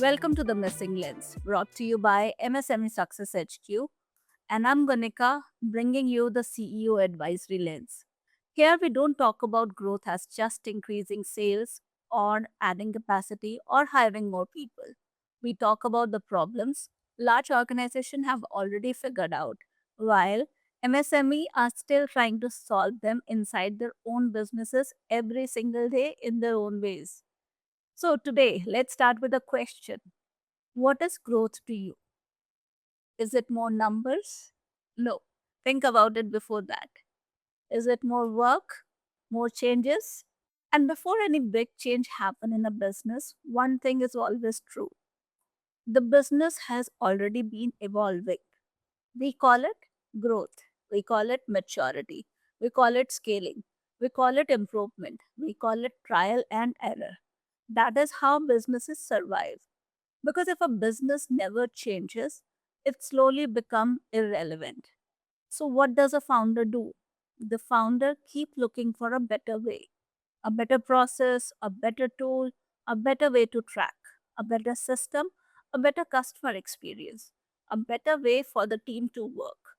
Welcome to the Missing Lens, brought to you by MSME Success HQ, and I'm Ganika, bringing you the CEO Advisory Lens. Here we don't talk about growth as just increasing sales or adding capacity or hiring more people. We talk about the problems large organizations have already figured out, while MSME are still trying to solve them inside their own businesses every single day in their own ways. So today, let's start with a question. What is growth to you? Is it more numbers? No. Think about it before that. Is it more work? More changes? And before any big change happen in a business, one thing is always true. The business has already been evolving. We call it growth. We call it maturity. We call it scaling. We call it improvement. We call it trial and error. That is how businesses survive. Because if a business never changes, it slowly becomes irrelevant. So what does a founder do? The founder keep looking for a better way, a better process, a better tool, a better way to track, a better system, a better customer experience, a better way for the team to work.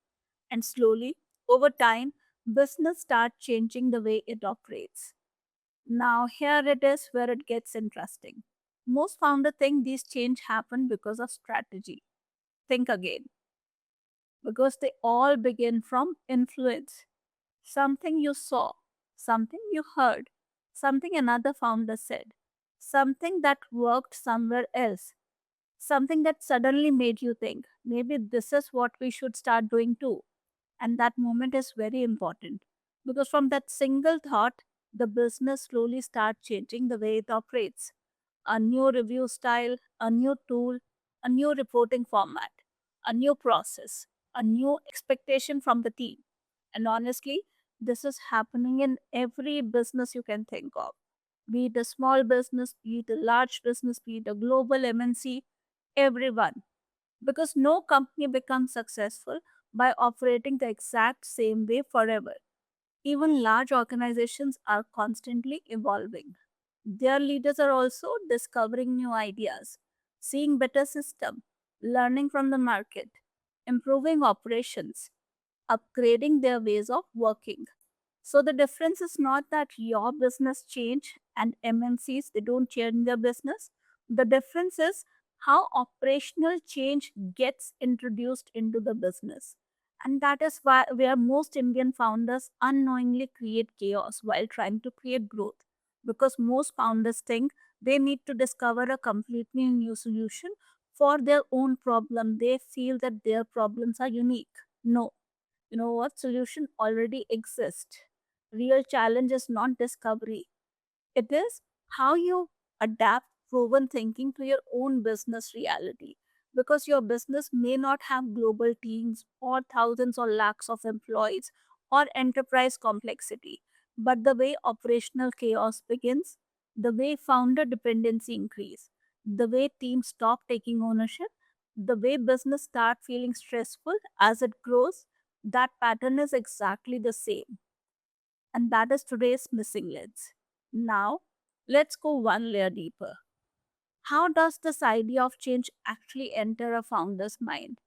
And slowly, over time, business start changing the way it operates. Now, here it is where it gets interesting. Most founders think these change happen because of strategy. Think again, because they all begin from influence. Something you saw, something you heard, something another founder said, something that worked somewhere else, something that suddenly made you think, maybe this is what we should start doing too. And that moment is very important because from that single thought, the business slowly starts changing the way it operates. A new review style, a new tool, a new reporting format, a new process, a new expectation from the team. And honestly, this is happening in every business you can think of. Be it a small business, be it a large business, be it a global MNC, everyone. Because no company becomes successful by operating the exact same way forever. Even large organizations are constantly evolving. Their leaders are also discovering new ideas, seeing better system, learning from the market, improving operations, upgrading their ways of working. So the difference is not that your business change and MNCs they don't change their business. The difference is how operational change gets introduced into the business. And that is why where most Indian founders unknowingly create chaos while trying to create growth. Because most founders think they need to discover a completely new solution for their own problem. They feel that their problems are unique. No, you know what? Solution already exists. Real challenge is not discovery. It is how you adapt proven thinking to your own business reality. Because your business may not have global teams or thousands or lakhs of employees or enterprise complexity. But the way operational chaos begins, the way founder dependency increase, the way teams stop taking ownership, the way business start feeling stressful as it grows, that pattern is exactly the same. And that is today's missing lens. Now, let's go one layer deeper. How does this idea of change actually enter a founder's mind?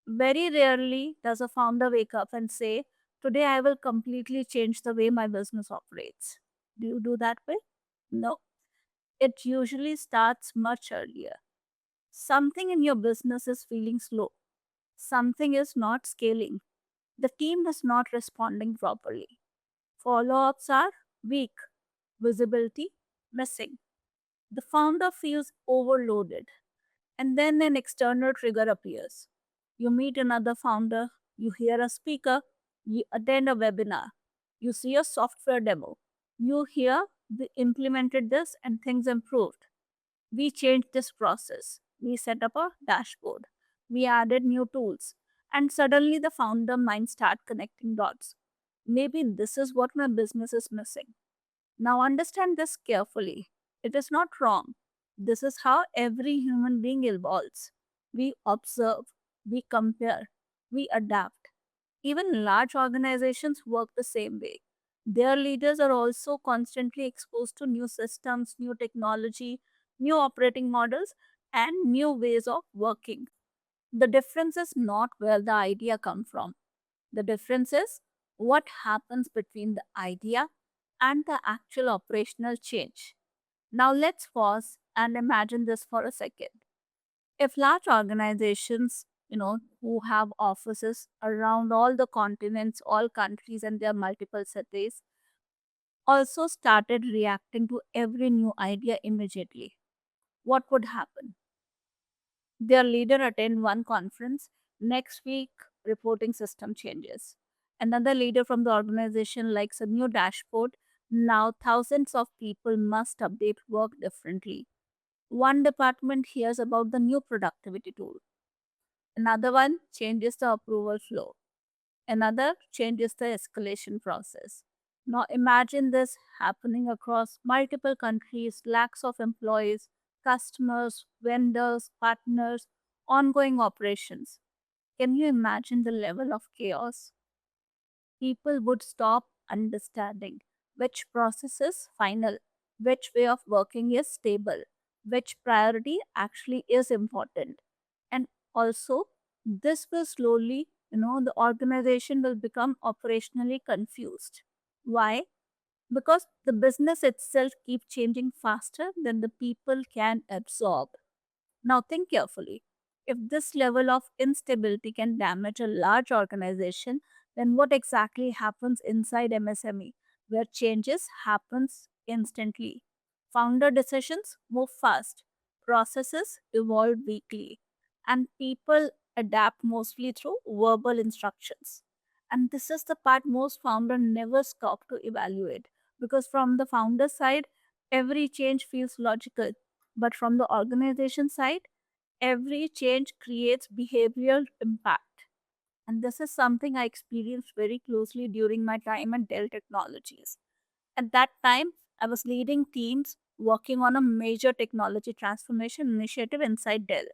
Very rarely does a founder wake up and say, today I will completely change the way my business operates. Do you do that way? No. It usually starts much earlier. Something in your business is feeling slow. Something is not scaling. The team is not responding properly. Follow ups are weak, visibility missing. The founder feels overloaded, and then an external trigger appears. You meet another founder, you hear a speaker, you attend a webinar, you see a software demo, you hear we implemented this and things improved. We changed this process. We set up a dashboard. We added new tools. And suddenly the founder mind start connecting dots. Maybe this is what my business is missing. Now understand this carefully. It is not wrong. This is how every human being evolves. We observe, we compare, we adapt. Even large organizations work the same way. Their leaders are also constantly exposed to new systems, new technology, new operating models, and new ways of working. The difference is not where the idea comes from. The difference is what happens between the idea and the actual operational change. Now let's pause and imagine this for a second. If large organizations, who have offices around all the continents, all countries, and their multiple cities, also started reacting to every new idea immediately, what would happen? Their leader attend one conference, next week reporting system changes. Another leader from the organization likes a new dashboard. Now thousands of people must update work differently. One department hears about the new productivity tool. Another one changes the approval flow. Another changes the escalation process. Now imagine this happening across multiple countries, lakhs of employees, customers, vendors, partners, ongoing operations. Can you imagine the level of chaos? People would stop understanding which process is final, which way of working is stable, which priority actually is important. And also, this will slowly, the organization will become operationally confused. Why? Because the business itself keeps changing faster than the people can absorb. Now, think carefully. If this level of instability can damage a large organization, then what exactly happens inside MSME, where changes happens instantly? Founder decisions move fast, processes evolve weekly, and people adapt mostly through verbal instructions. And this is the part most founders never stop to evaluate, because from the founder side, every change feels logical, but from the organization side, every change creates behavioral impact. And this is something I experienced very closely during my time at Dell Technologies. At that time, I was leading teams working on a major technology transformation initiative inside Dell.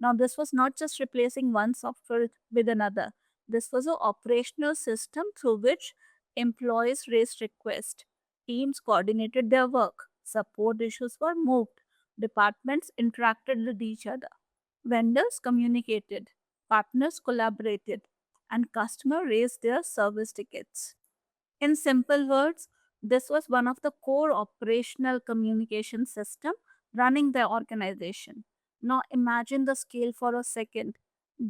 Now, this was not just replacing one software with another. This was an operational system through which employees raised requests, teams coordinated their work, support issues were moved, departments interacted with each other, vendors communicated, partners collaborated, and customers raised their service tickets. In simple words, this was one of the core operational communication system running the organization. Now imagine the scale for a second.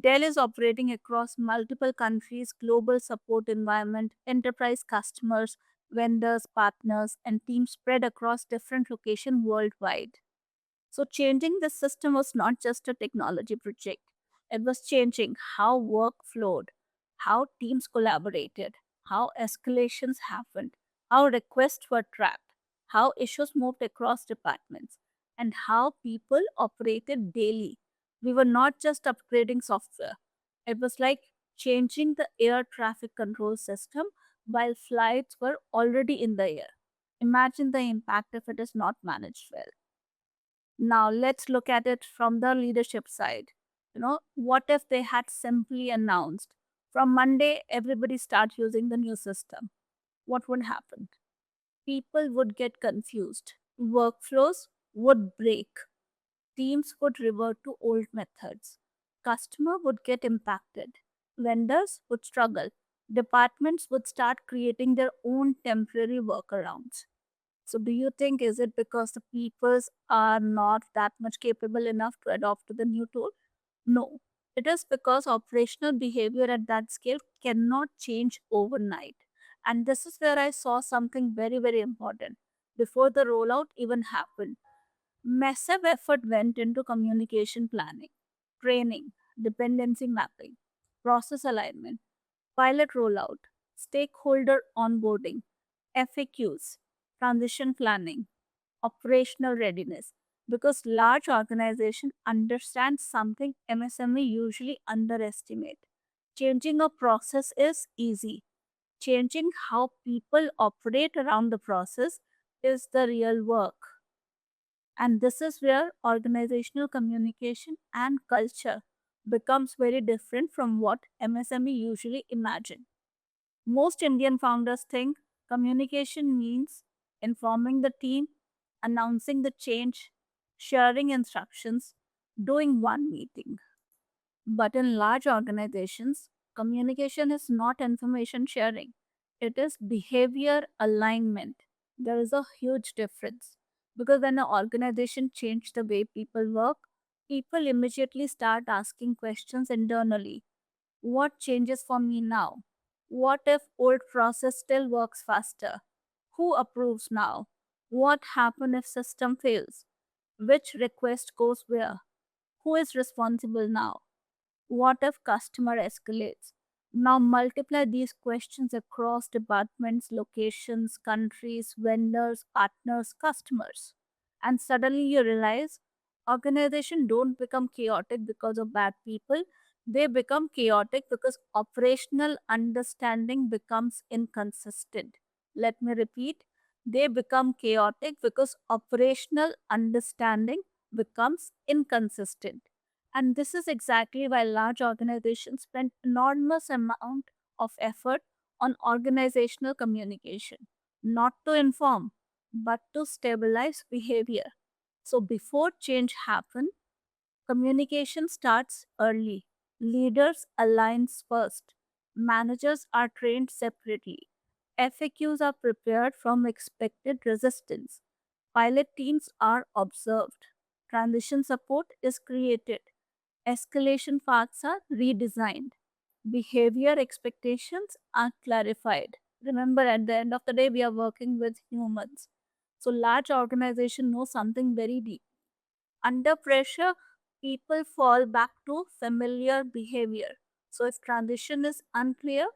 Dell is operating across multiple countries, global support environment, enterprise customers, vendors, partners, and teams spread across different locations worldwide. So, changing the system was not just a technology project, it was changing how work flowed, how teams collaborated, how escalations happened, how requests were tracked, how issues moved across departments, and how people operated daily. We were not just upgrading software, it was like changing the air traffic control system while flights were already in the air. Imagine the impact if it is not managed well. Now let's look at it from the leadership side. What if they had simply announced from Monday everybody start using the new system? What would happen? People would get confused. Workflows would break. Teams would revert to old methods. Customer would get impacted. Vendors would struggle. Departments would start creating their own temporary workarounds. So, do you think is it because the peoples are not that much capable enough to adopt to the new tool? No. It is because operational behavior at that scale cannot change overnight. And this is where I saw something very, very important. Before the rollout even happened, massive effort went into communication planning, training, dependency mapping, process alignment, pilot rollout, stakeholder onboarding, FAQs, transition planning, operational readiness. Because large organizations understand something MSME usually underestimate. Changing a process is easy. Changing how people operate around the process is the real work. And this is where organizational communication and culture becomes very different from what MSME usually imagine. Most Indian founders think communication means informing the team, announcing the change, sharing instructions. doing one meeting. But in large organizations, communication is not information sharing, it is behavior alignment. There is a huge difference because when an organization changes the way people work, people immediately start asking questions internally. What changes for me now? What if old process still works faster? Who approves now? What happens if system fails? Which request goes where? Who is responsible now? What if customer escalates? Now multiply these questions across departments, locations, countries, vendors, partners, customers. And suddenly you realize organizations don't become chaotic because of bad people. They become chaotic because operational understanding becomes inconsistent. Let me repeat. They become chaotic because operational understanding becomes inconsistent. And this is exactly why large organizations spend enormous amount of effort on organizational communication, not to inform, but to stabilize behavior. So before change happen, communication starts early. Leaders align first. Managers are trained separately. FAQs are prepared from expected resistance. Pilot teams are observed. Transition support is created. Escalation paths are redesigned. Behavior expectations are clarified. Remember, at the end of the day, we are working with humans. So, large organization know something very deep. Under pressure, people fall back to familiar behavior. So, if transition is unclear,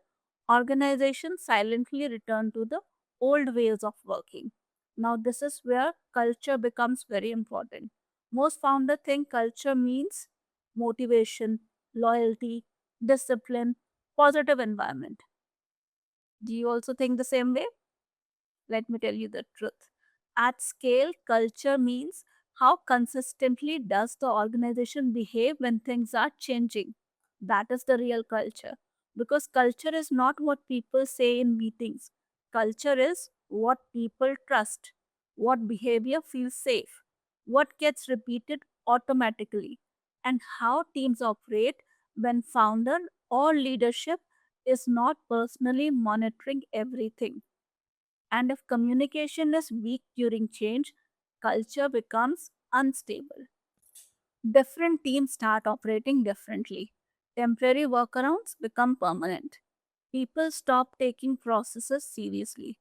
organizations silently return to the old ways of working. Now, this is where culture becomes very important. Most founders think culture means motivation, loyalty, discipline, positive environment. Do you also think the same way? Let me tell you the truth. At scale, culture means how consistently does the organization behave when things are changing. That is the real culture. Because culture is not what people say in meetings. Culture is what people trust, what behavior feels safe, what gets repeated automatically, and how teams operate when founder or leadership is not personally monitoring everything. And if communication is weak during change, culture becomes unstable. Different teams start operating differently. Temporary workarounds become permanent. People stop taking processes seriously.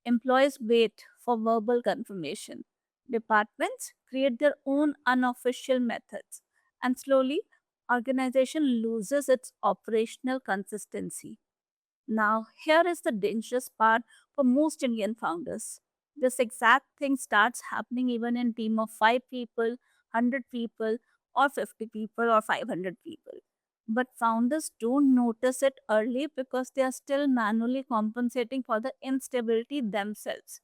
Employees wait for verbal confirmation. Departments create their own unofficial methods. And slowly, organization loses its operational consistency. Now, here is the dangerous part for most Indian founders. This exact thing starts happening even in team of 5 people, 100 people, or 50 people, or 500 people. But founders don't notice it early because they are still manually compensating for the instability themselves.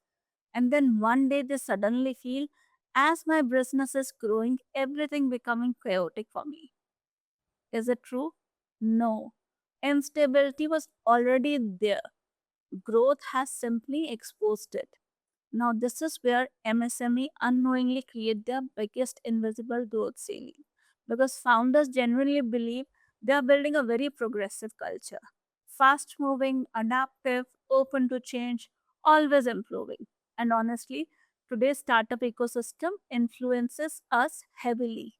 And then one day they suddenly feel, as my business is growing, everything becoming chaotic for me. Is it true? No. Instability was already there. Growth has simply exposed it. Now, this is where MSME unknowingly create their biggest invisible growth ceiling because founders genuinely believe they are building a very progressive culture. Fast moving, adaptive, open to change, always improving. And honestly, today's startup ecosystem influences us heavily.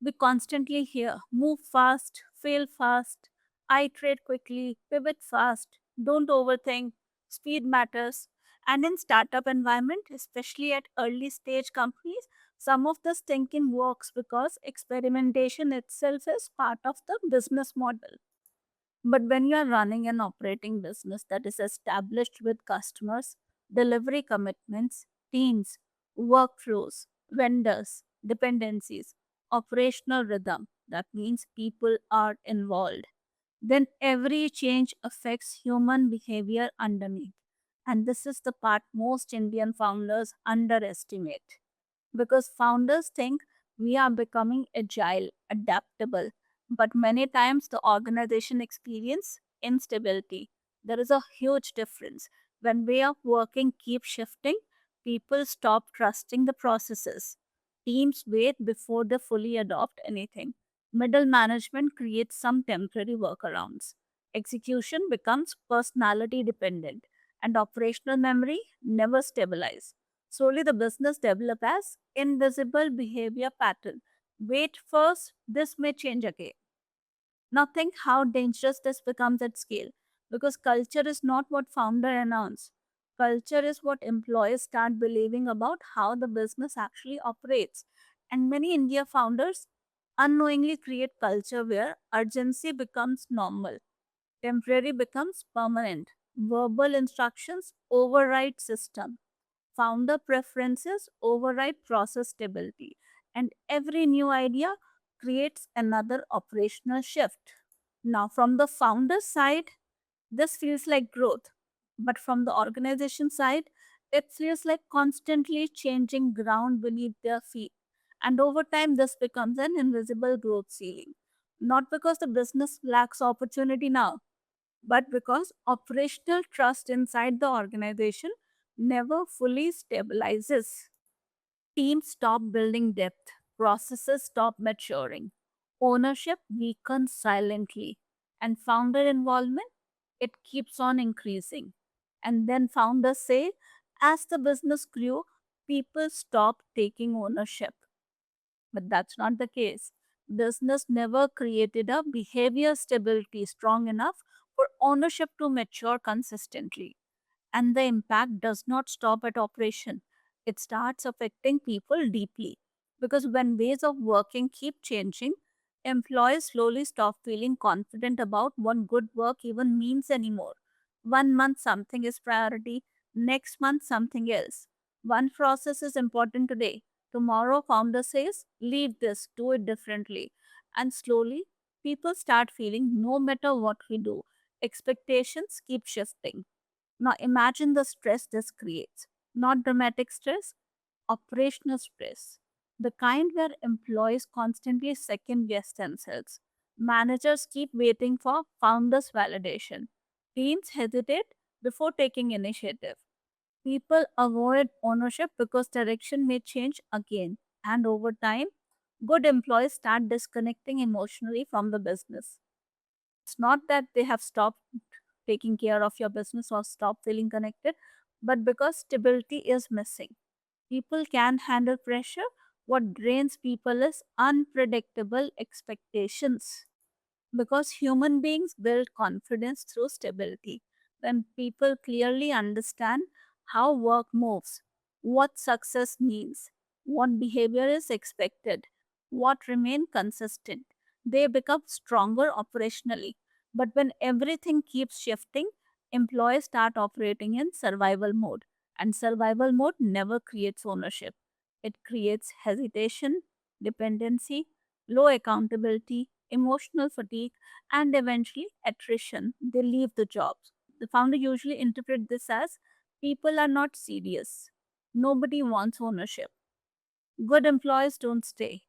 We constantly hear move fast, fail fast, iterate quickly, pivot fast, don't overthink, speed matters. And in startup environment, especially at early stage companies, some of this thinking works because experimentation itself is part of the business model. But when you are running an operating business that is established with customers, delivery commitments, teams, workflows, vendors, dependencies, operational rhythm, that means people are involved, then every change affects human behavior underneath. And this is the part most Indian founders underestimate because founders think we are becoming agile, adaptable, but many times the organization experience instability. There is a huge difference. When way of working keeps shifting, people stop trusting the processes. Teams wait before they fully adopt anything. Middle management creates some temporary workarounds. Execution becomes personality dependent, and operational memory never stabilize. Slowly, the business develops as invisible behavior pattern. Wait first, this may change again. Now think how dangerous this becomes at scale. Because culture is not what founder announce. Culture is what employees start believing about how the business actually operates. And many India founders unknowingly create culture where urgency becomes normal, temporary becomes permanent, verbal instructions override system, founder preferences override process stability, and every new idea creates another operational shift. Now, from the founder side, this feels like growth, but from the organization side, it feels like constantly changing ground beneath their feet. And over time, this becomes an invisible growth ceiling. Not because the business lacks opportunity now, but because operational trust inside the organization never fully stabilizes. Teams stop building depth, processes stop maturing, ownership weakens silently, and founder involvement, it keeps on increasing. And then founders say, as the business grew, people stopped taking ownership. But that's not the case. Business never created a behavior stability strong enough for ownership to mature consistently. And the impact does not stop at operation, it starts affecting people deeply. Because when ways of working keep changing, employees slowly stop feeling confident about what good work even means anymore. 1 month something is priority, next month something else. One process is important today. Tomorrow, founder says, leave this, do it differently. And slowly, people start feeling no matter what we do, expectations keep shifting. Now imagine the stress this creates. Not dramatic stress, operational stress. The kind where employees constantly second guess themselves. Managers keep waiting for founders' validation. Teams hesitate before taking initiative. People avoid ownership because direction may change again. And over time, good employees start disconnecting emotionally from the business. It's not that they have stopped taking care of your business or stop feeling connected, but because stability is missing. People can handle pressure. What drains people is unpredictable expectations. Because human beings build confidence through stability. When people clearly understand how work moves, what success means, what behavior is expected, what remain consistent, they become stronger operationally. But when everything keeps shifting, employees start operating in survival mode. And survival mode never creates ownership. It creates hesitation, dependency, low accountability, emotional fatigue, and eventually attrition. They leave the jobs. The founder usually interpret this as people are not serious. Nobody wants ownership. Good employees don't stay.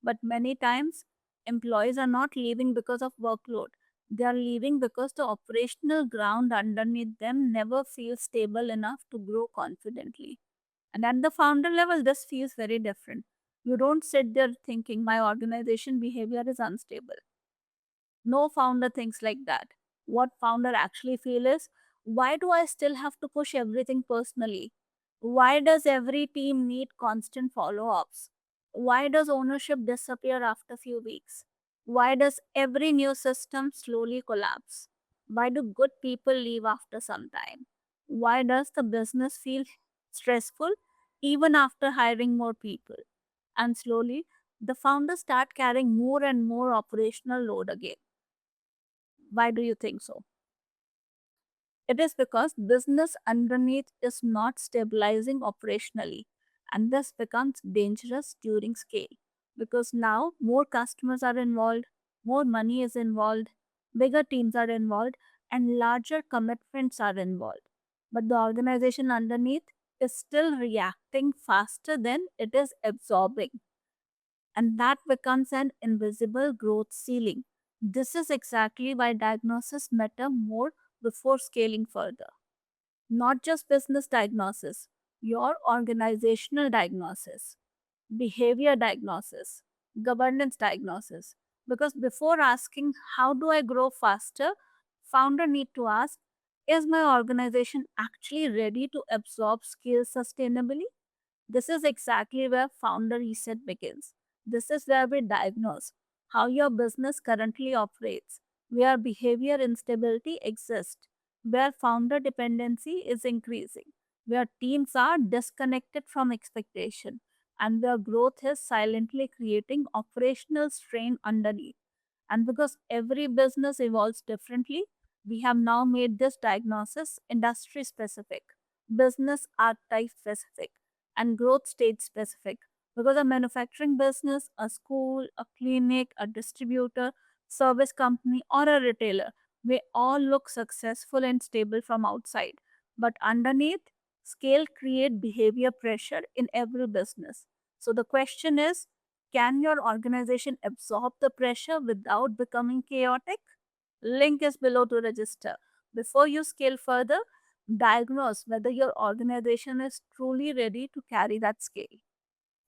But many times, employees are not leaving because of workload. They are leaving because the operational ground underneath them never feels stable enough to grow confidently. And at the founder level, this feels very different. You don't sit there thinking my organization behavior is unstable. No founder thinks like that. What founder actually feel is, why do I still have to push everything personally? Why does every team need constant follow-ups? Why does ownership disappear after few weeks? Why does every new system slowly collapse? Why do good people leave after some time? Why does the business feel stressful even after hiring more people? And slowly, the founders start carrying more and more operational load again. Why do you think so? It is because business underneath is not stabilizing operationally, and this becomes dangerous during scale because now more customers are involved, more money is involved, bigger teams are involved, and larger commitments are involved. But the organization underneath is still reacting faster than it is absorbing, and that becomes an invisible growth ceiling. This is exactly why diagnosis matter more before scaling further. Not just business diagnosis, your organizational diagnosis. behavior diagnosis, governance diagnosis. Because before asking, how do I grow faster? Founder need to ask, is my organization actually ready to absorb skills sustainably? This is exactly where founder reset begins. This is where we diagnose how your business currently operates, where behavior instability exists, where founder dependency is increasing, where teams are disconnected from expectation, and where growth is silently creating operational strain underneath. And because every business evolves differently, we have now made this diagnosis industry specific, business archetype specific, and growth stage specific. Because a manufacturing business, a school, a clinic, a distributor, service company, or a retailer may all look successful and stable from outside. But underneath, scale create behavior pressure in every business. So the question is, can your organization absorb the pressure without becoming chaotic? Link is below to register. Before you scale further, diagnose whether your organization is truly ready to carry that scale.